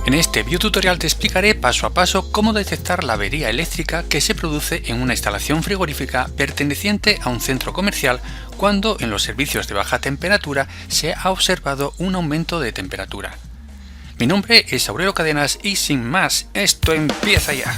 En este videotutorial te explicaré paso a paso cómo detectar la avería eléctrica que se produce en una instalación frigorífica perteneciente a un centro comercial cuando en los servicios de baja temperatura se ha observado un aumento de temperatura. Mi nombre es Aurelio Cadenas y sin más, esto empieza ya.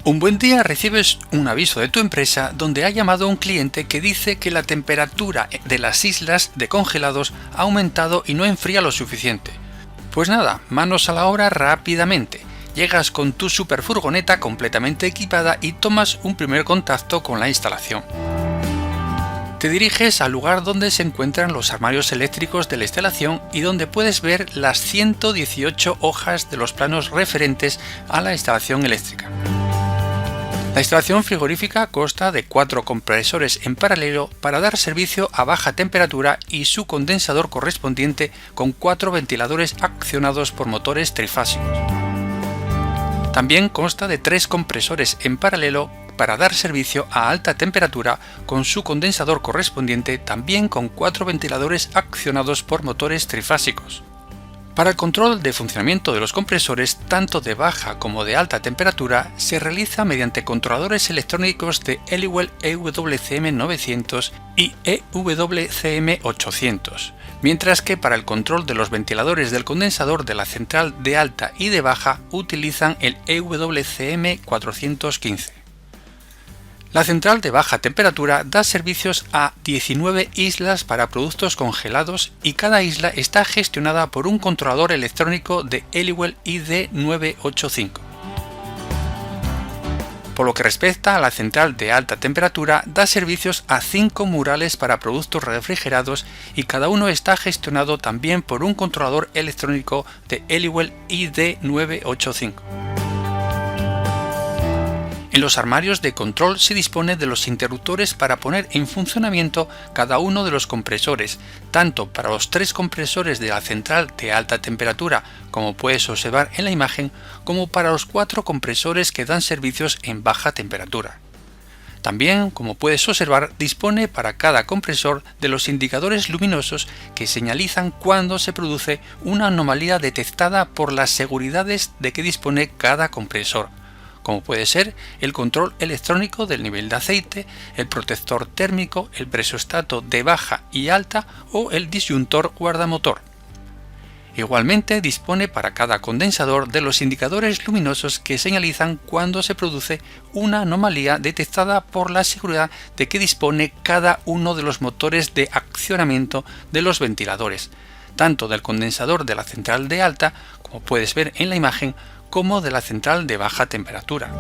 Un buen día recibes un aviso de tu empresa donde ha llamado un cliente que dice que la temperatura de las islas de congelados ha aumentado y no enfría lo suficiente. Pues nada, manos a la obra rápidamente. Llegas con tu superfurgoneta completamente equipada y tomas un primer contacto con la instalación. Te diriges al lugar donde se encuentran los armarios eléctricos de la instalación y donde puedes ver las 118 hojas de los planos referentes a la instalación eléctrica. La instalación frigorífica consta de 4 compresores en paralelo para dar servicio a baja temperatura y su condensador correspondiente con 4 ventiladores accionados por motores trifásicos. También consta de 3 compresores en paralelo para dar servicio a alta temperatura con su condensador correspondiente también con 4 ventiladores accionados por motores trifásicos. Para el control de funcionamiento de los compresores, tanto de baja como de alta temperatura, se realiza mediante controladores electrónicos de Honeywell EWCM900 y EWCM800, mientras que para el control de los ventiladores del condensador de la central de alta y de baja utilizan el EWCM415. La central de baja temperatura da servicios a 19 islas para productos congelados y cada isla está gestionada por un controlador electrónico de Honeywell ID985. Por lo que respecta a la central de alta temperatura, da servicios a 5 murales para productos refrigerados y cada uno está gestionado también por un controlador electrónico de Honeywell ID985. En los armarios de control se dispone de los interruptores para poner en funcionamiento cada uno de los compresores, tanto para los 3 compresores de la central de alta temperatura, como puedes observar en la imagen, como para los 4 compresores que dan servicios en baja temperatura. También, como puedes observar, dispone para cada compresor de los indicadores luminosos que señalizan cuando se produce una anomalía detectada por las seguridades de que dispone cada compresor, como puede ser el control electrónico del nivel de aceite, el protector térmico, el presostato de baja y alta o el disyuntor guardamotor. Igualmente dispone para cada condensador de los indicadores luminosos que señalizan cuando se produce una anomalía detectada por la seguridad de que dispone cada uno de los motores de accionamiento de los ventiladores, tanto del condensador de la central de alta, como puedes ver en la imagen, como de la central de baja temperatura.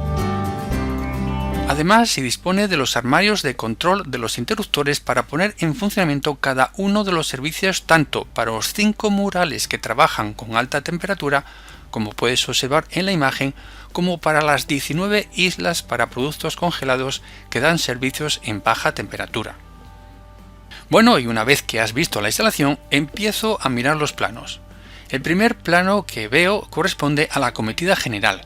Además, se dispone de los armarios de control de los interruptores para poner en funcionamiento cada uno de los servicios tanto para los 5 murales que trabajan con alta temperatura, como puedes observar en la imagen, como para las 19 islas para productos congelados que dan servicios en baja temperatura. Bueno, y una vez que has visto la instalación, empiezo a mirar los planos. El primer plano que veo corresponde a la cometida general,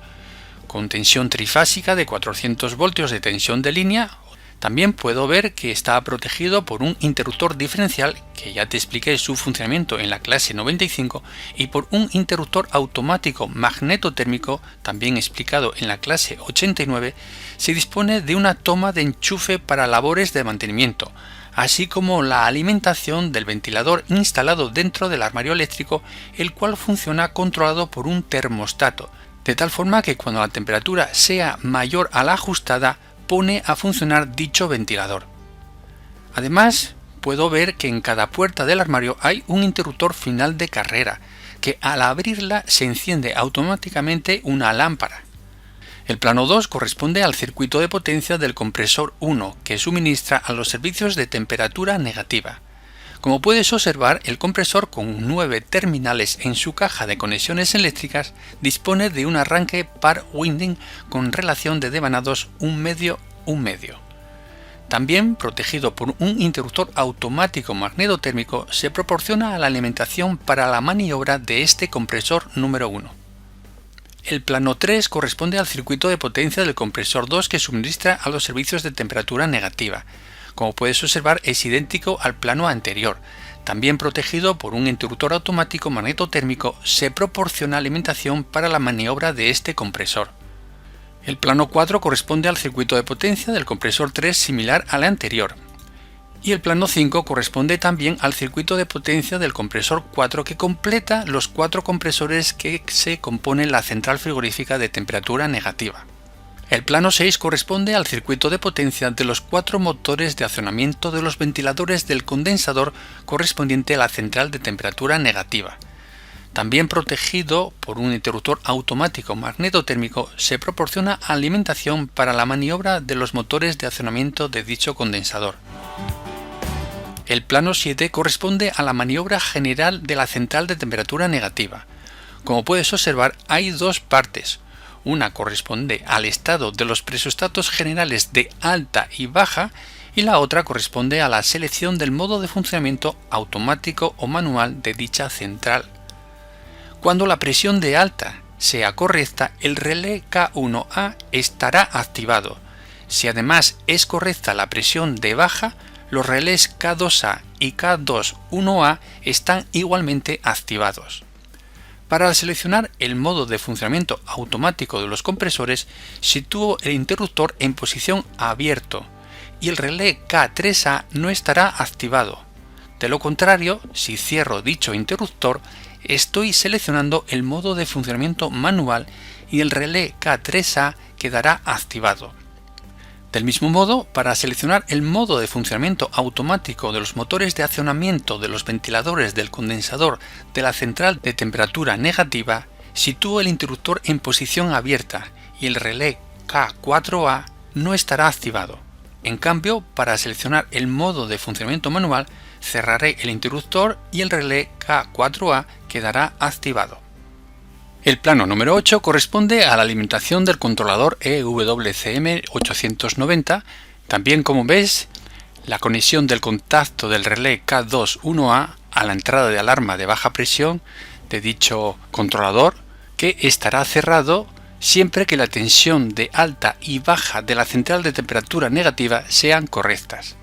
con tensión trifásica de 400 voltios de tensión de línea. También puedo ver que está protegido por un interruptor diferencial, que ya te expliqué su funcionamiento en la clase 95, y por un interruptor automático magnetotérmico, también explicado en la clase 89, se dispone de una toma de enchufe para labores de mantenimiento, así como la alimentación del ventilador instalado dentro del armario eléctrico, el cual funciona controlado por un termostato, de tal forma que cuando la temperatura sea mayor a la ajustada, pone a funcionar dicho ventilador. Además, puedo ver que en cada puerta del armario hay un interruptor final de carrera, que al abrirla se enciende automáticamente una lámpara. El plano 2 corresponde al circuito de potencia del compresor 1, que suministra a los servicios de temperatura negativa. Como puedes observar, el compresor con 9 terminales en su caja de conexiones eléctricas dispone de un arranque par winding con relación de devanados 1/2. También, protegido por un interruptor automático magnetotérmico, se proporciona la alimentación para la maniobra de este compresor número 1. El plano 3 corresponde al circuito de potencia del compresor 2 que suministra a los servicios de temperatura negativa. Como puedes observar, es idéntico al plano anterior. También protegido por un interruptor automático magnetotérmico, se proporciona alimentación para la maniobra de este compresor. El plano 4 corresponde al circuito de potencia del compresor 3 similar al anterior. Y el plano 5 corresponde también al circuito de potencia del compresor 4 que completa los 4 compresores que se componen la central frigorífica de temperatura negativa. El plano 6 corresponde al circuito de potencia de los 4 motores de accionamiento de los ventiladores del condensador correspondiente a la central de temperatura negativa. También protegido por un interruptor automático magnetotérmico, se proporciona alimentación para la maniobra de los motores de accionamiento de dicho condensador. El plano 7 corresponde a la maniobra general de la central de temperatura negativa. Como puedes observar, hay dos partes. Una corresponde al estado de los presostatos generales de alta y baja y la otra corresponde a la selección del modo de funcionamiento automático o manual de dicha central. Cuando la presión de alta sea correcta, el relé K1A estará activado. Si además es correcta la presión de baja, los relés K2A y K2-1A están igualmente activados. Para seleccionar el modo de funcionamiento automático de los compresores, sitúo el interruptor en posición abierto y el relé K3A no estará activado. De lo contrario, si cierro dicho interruptor, estoy seleccionando el modo de funcionamiento manual y el relé K3A quedará activado. Del mismo modo, para seleccionar el modo de funcionamiento automático de los motores de accionamiento de los ventiladores del condensador de la central de temperatura negativa, sitúo el interruptor en posición abierta y el relé K4A no estará activado. En cambio, para seleccionar el modo de funcionamiento manual, cerraré el interruptor y el relé K4A quedará activado. El plano número 8 corresponde a la alimentación del controlador EWCM890. También, como ves, la conexión del contacto del relé K2-1A a la entrada de alarma de baja presión de dicho controlador, que estará cerrado siempre que la tensión de alta y baja de la central de temperatura negativa sean correctas.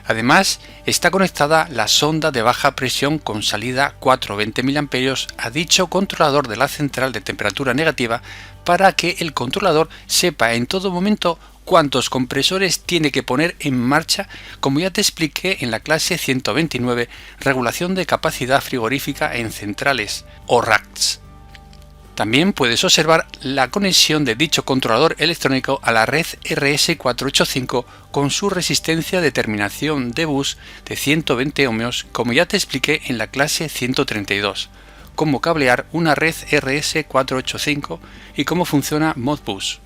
Además, está conectada la sonda de baja presión con salida 420 mA a dicho controlador de la central de temperatura negativa para que el controlador sepa en todo momento cuántos compresores tiene que poner en marcha, como ya te expliqué en la clase 129, regulación de capacidad frigorífica en centrales o racks. También puedes observar la conexión de dicho controlador electrónico a la red RS485 con su resistencia de terminación de bus de 120 ohmios, como ya te expliqué en la clase 132, cómo cablear una red RS485 y cómo funciona Modbus.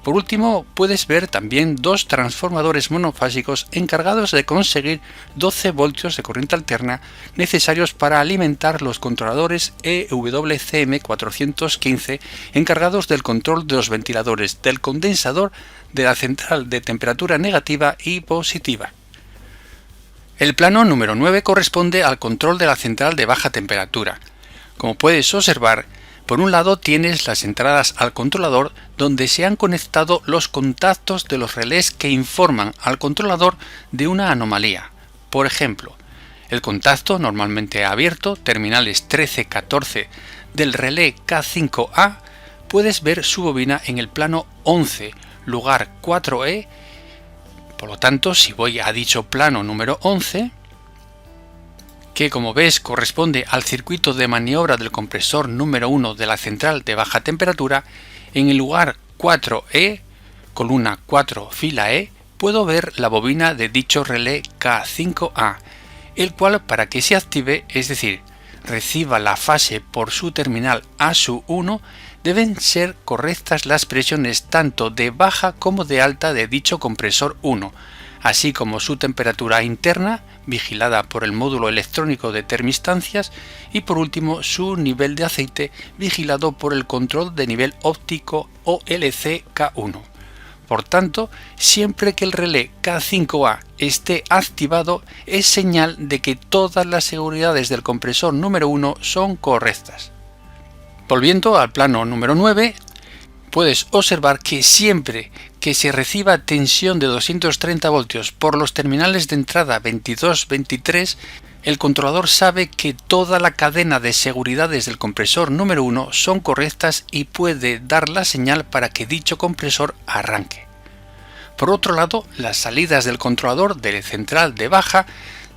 Por último, puedes ver también dos transformadores monofásicos encargados de conseguir 12 voltios de corriente alterna necesarios para alimentar los controladores EWCM415 encargados del control de los ventiladores del condensador de la central de temperatura negativa y positiva. El plano número 9 corresponde al control de la central de baja temperatura. Como puedes observar, por un lado tienes las entradas al controlador donde se han conectado los contactos de los relés que informan al controlador de una anomalía. Por ejemplo, el contacto normalmente abierto, terminales 13-14 del relé K5A, puedes ver su bobina en el plano 11, lugar 4E. Por lo tanto, si voy a dicho plano número 11, que como ves corresponde al circuito de maniobra del compresor número 1 de la central de baja temperatura, en el lugar 4E, columna 4, fila E, puedo ver la bobina de dicho relé K5A, el cual para que se active, es decir, reciba la fase por su terminal A1, deben ser correctas las presiones tanto de baja como de alta de dicho compresor 1, así como su temperatura interna, vigilada por el módulo electrónico de termistancias, y por último su nivel de aceite, vigilado por el control de nivel óptico OLC K1. Por tanto, siempre que el relé K5A esté activado, es señal de que todas las seguridades del compresor número 1 son correctas. Volviendo al plano número 9, puedes observar que siempre que se reciba tensión de 230 voltios por los terminales de entrada 22-23, el controlador sabe que toda la cadena de seguridades del compresor número 1 son correctas y puede dar la señal para que dicho compresor arranque. Por otro lado, las salidas del controlador de central de baja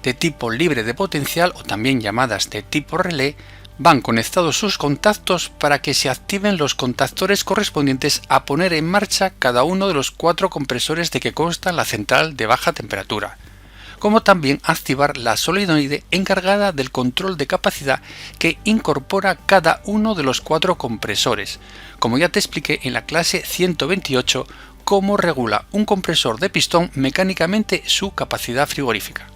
de tipo libre de potencial o también llamadas de tipo relé van conectados sus contactos para que se activen los contactores correspondientes a poner en marcha cada uno de los 4 compresores de que consta la central de baja temperatura, como también activar la solenoide encargada del control de capacidad que incorpora cada uno de los 4 compresores, como ya te expliqué en la clase 128 cómo regula un compresor de pistón mecánicamente su capacidad frigorífica.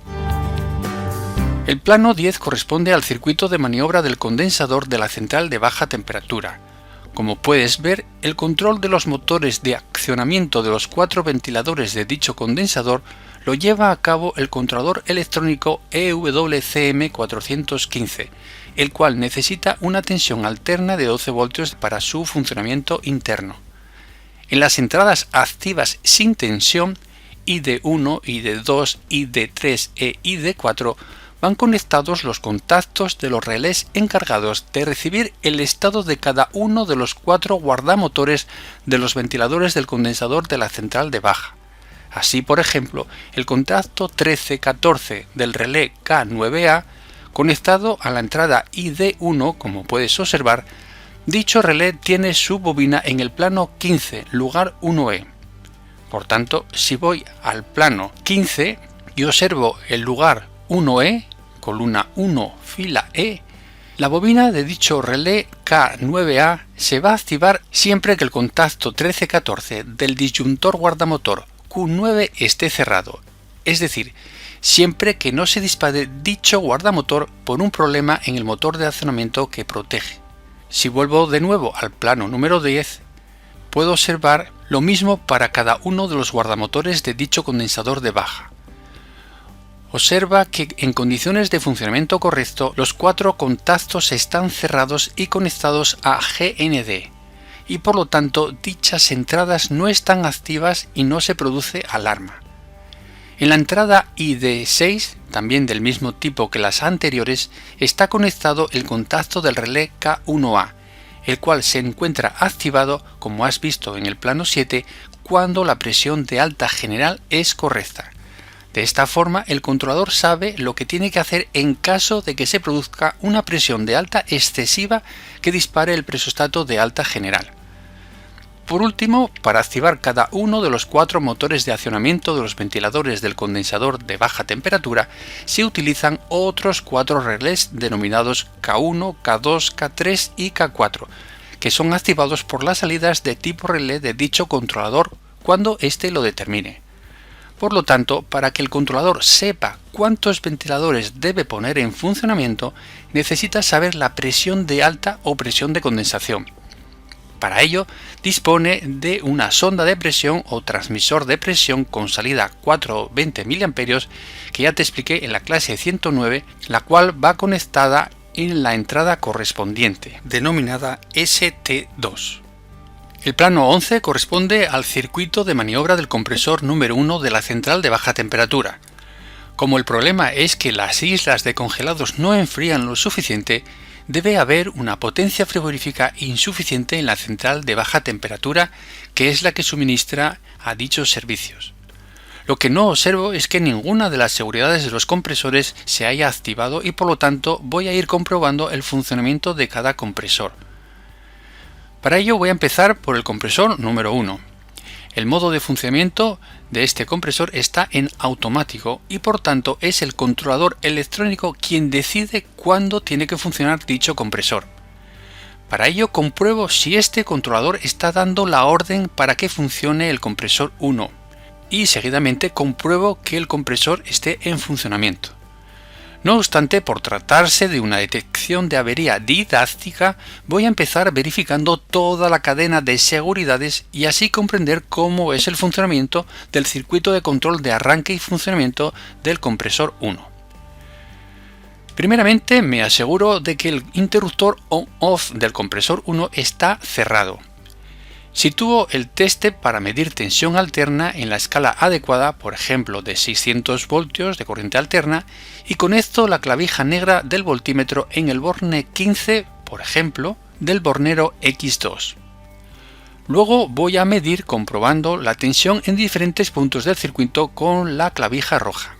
El plano 10 corresponde al circuito de maniobra del condensador de la central de baja temperatura. Como puedes ver, el control de los motores de accionamiento de los 4 ventiladores de dicho condensador lo lleva a cabo el controlador electrónico EWCM415, el cual necesita una tensión alterna de 12 voltios para su funcionamiento interno. En las entradas activas sin tensión, ID1, ID2, ID3 e ID4, van conectados los contactos de los relés encargados de recibir el estado de cada uno de los 4 guardamotores de los ventiladores del condensador de la central de baja. Así, por ejemplo, el contacto 13-14 del relé K9A, conectado a la entrada ID1, como puedes observar, dicho relé tiene su bobina en el plano 15, lugar 1E. Por tanto, si voy al plano 15 y observo el lugar 1E, columna 1, fila E, la bobina de dicho relé K9A se va a activar siempre que el contacto 13-14 del disyuntor guardamotor Q9 esté cerrado, es decir, siempre que no se dispare dicho guardamotor por un problema en el motor de accionamiento que protege. Si vuelvo de nuevo al plano número 10, puedo observar lo mismo para cada uno de los guardamotores de dicho condensador de baja. Observa que en condiciones de funcionamiento correcto los 4 contactos están cerrados y conectados a GND y por lo tanto dichas entradas no están activas y no se produce alarma. En la entrada ID6, también del mismo tipo que las anteriores, está conectado el contacto del relé K1A, el cual se encuentra activado, como has visto en el plano 7, cuando la presión de alta general es correcta. De esta forma, el controlador sabe lo que tiene que hacer en caso de que se produzca una presión de alta excesiva que dispare el presostato de alta general. Por último, para activar cada uno de los 4 motores de accionamiento de los ventiladores del condensador de baja temperatura, se utilizan otros 4 relés denominados K1, K2, K3 y K4, que son activados por las salidas de tipo relé de dicho controlador cuando éste lo determine. Por lo tanto, para que el controlador sepa cuántos ventiladores debe poner en funcionamiento, necesita saber la presión de alta o presión de condensación. Para ello, dispone de una sonda de presión o transmisor de presión con salida 420 mA que ya te expliqué en la clase 109, la cual va conectada en la entrada correspondiente, denominada ST2. El plano 11 corresponde al circuito de maniobra del compresor número 1 de la central de baja temperatura. Como el problema es que las islas de congelados no enfrían lo suficiente, debe haber una potencia frigorífica insuficiente en la central de baja temperatura, que es la que suministra a dichos servicios. Lo que no observo es que ninguna de las seguridades de los compresores se haya activado y por lo tanto voy a ir comprobando el funcionamiento de cada compresor. Para ello voy a empezar por el compresor número 1. El modo de funcionamiento de este compresor está en automático y por tanto es el controlador electrónico quien decide cuándo tiene que funcionar dicho compresor. Para ello compruebo si este controlador está dando la orden para que funcione el compresor 1 y seguidamente compruebo que el compresor esté en funcionamiento. No obstante, por tratarse de una detección de avería didáctica, voy a empezar verificando toda la cadena de seguridades y así comprender cómo es el funcionamiento del circuito de control de arranque y funcionamiento del compresor 1. Primeramente, me aseguro de que el interruptor on-off del compresor 1 está cerrado. Sitúo el teste para medir tensión alterna en la escala adecuada, por ejemplo de 600 voltios de corriente alterna, y conecto la clavija negra del voltímetro en el borne 15, por ejemplo, del bornero X2. Luego voy a medir comprobando la tensión en diferentes puntos del circuito con la clavija roja.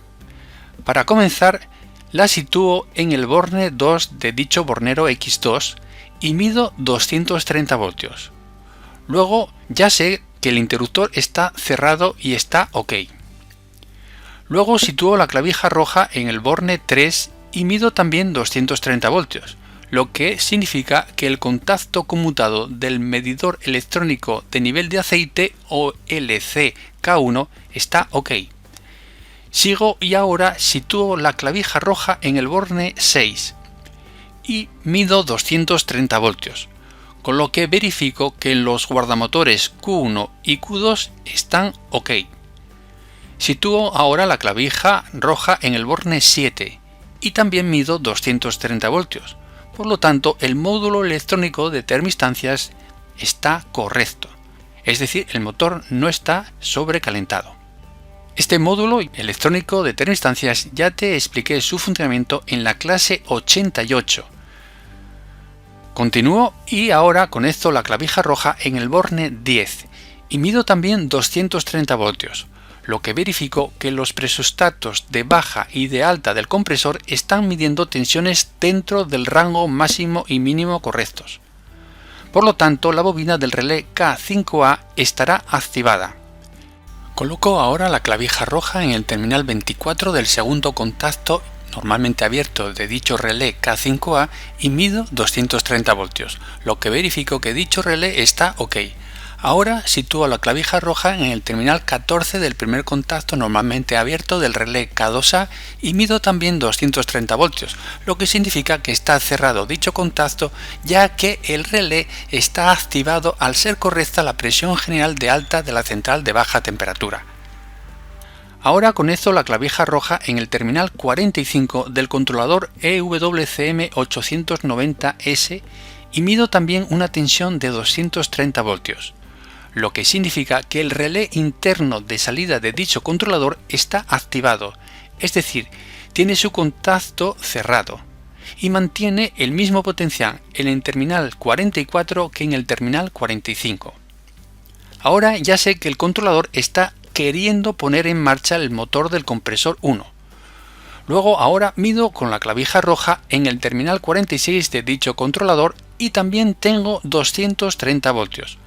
Para comenzar, la sitúo en el borne 2 de dicho bornero X2 y mido 230 voltios. Luego ya sé que el interruptor está cerrado y está OK. Luego sitúo la clavija roja en el borne 3 y mido también 230 voltios, lo que significa que el contacto conmutado del medidor electrónico de nivel de aceite o LC-K1 está OK. Sigo y ahora sitúo la clavija roja en el borne 6 y mido 230 voltios. Con lo que verifico que los guardamotores Q1 y Q2 están OK. Sitúo ahora la clavija roja en el borne 7 y también mido 230 voltios. Por lo tanto, el módulo electrónico de termoinstancias está correcto, es decir, el motor no está sobrecalentado. Este módulo electrónico de termoinstancias ya te expliqué su funcionamiento en la clase 88. Continúo y ahora conecto la clavija roja en el borne 10 y mido también 230 voltios, lo que verifico que los presostatos de baja y de alta del compresor están midiendo tensiones dentro del rango máximo y mínimo correctos. Por lo tanto, la bobina del relé K5A estará activada. Coloco ahora la clavija roja en el terminal 24 del segundo contacto normalmente abierto de dicho relé K5A y mido 230 voltios, lo que verifico que dicho relé está OK. Ahora sitúo la clavija roja en el terminal 14 del primer contacto normalmente abierto del relé K2A y mido también 230 voltios, lo que significa que está cerrado dicho contacto ya que el relé está activado al ser correcta la presión general de alta de la central de baja temperatura. Ahora conecto la clavija roja en el terminal 45 del controlador EWCM890S y mido también una tensión de 230 voltios, lo que significa que el relé interno de salida de dicho controlador está activado, es decir, tiene su contacto cerrado y mantiene el mismo potencial en el terminal 44 que en el terminal 45. Ahora ya sé que el controlador está queriendo poner en marcha el motor del compresor 1. Luego ahora mido con la clavija roja en el terminal 46 de dicho controlador y también tengo 230 voltios,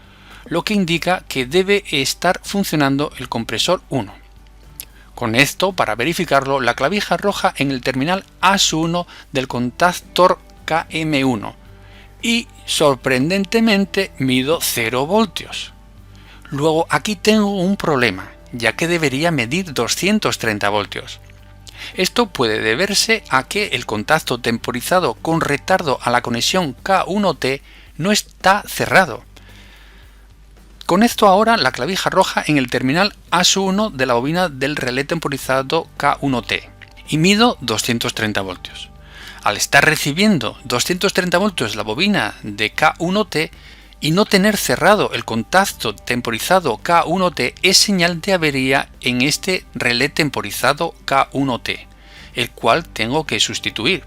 lo que indica que debe estar funcionando el compresor 1. Conecto para verificarlo la clavija roja en el terminal AS1 del contactor KM1 y sorprendentemente mido 0 voltios. Luego aquí tengo un problema, ya que debería medir 230 voltios. Esto puede deberse a que el contacto temporizado con retardo a la conexión K1T no está cerrado. Conecto ahora la clavija roja en el terminal AS1 de la bobina del relé temporizado K1T y mido 230 voltios. Al estar recibiendo 230 voltios la bobina de K1T y no tener cerrado el contacto temporizado K1T es señal de avería en este relé temporizado K1T, el cual tengo que sustituir.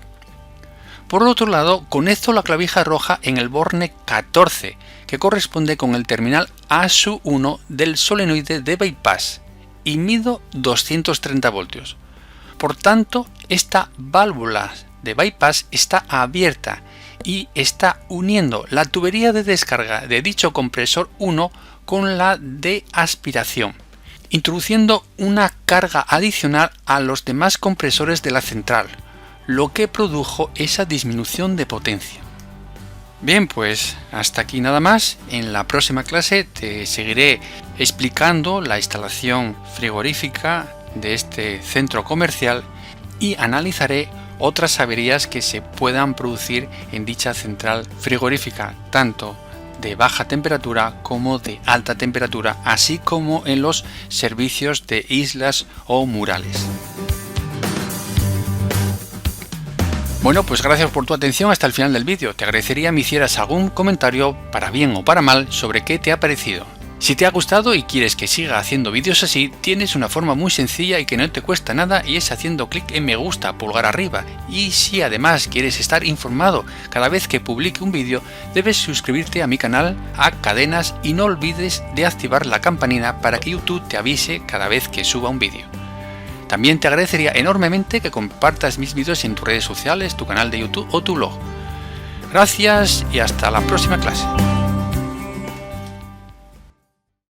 Por otro lado, conecto la clavija roja en el borne 14, que corresponde con el terminal AS1 del solenoide de bypass, y mido 230 voltios. Por tanto, esta válvula de bypass está abierta y está uniendo la tubería de descarga de dicho compresor 1 con la de aspiración, introduciendo una carga adicional a los demás compresores de la central, lo que produjo esa disminución de potencia. Bien, pues hasta aquí nada más. En la próxima clase te seguiré explicando la instalación frigorífica de este centro comercial y analizaré otras averías que se puedan producir en dicha central frigorífica, tanto de baja temperatura como de alta temperatura, así como en los servicios de islas o murales. Bueno, pues gracias por tu atención hasta el final del vídeo. Te agradecería me hicieras algún comentario, para bien o para mal, sobre qué te ha parecido. Si te ha gustado y quieres que siga haciendo vídeos así, tienes una forma muy sencilla y que no te cuesta nada, y es haciendo clic en me gusta, pulgar arriba. Y si además quieres estar informado cada vez que publique un vídeo, debes suscribirte a mi canal, a Cadenas, y no olvides de activar la campanita para que YouTube te avise cada vez que suba un vídeo. También te agradecería enormemente que compartas mis vídeos en tus redes sociales, tu canal de YouTube o tu blog. Gracias y hasta la próxima clase.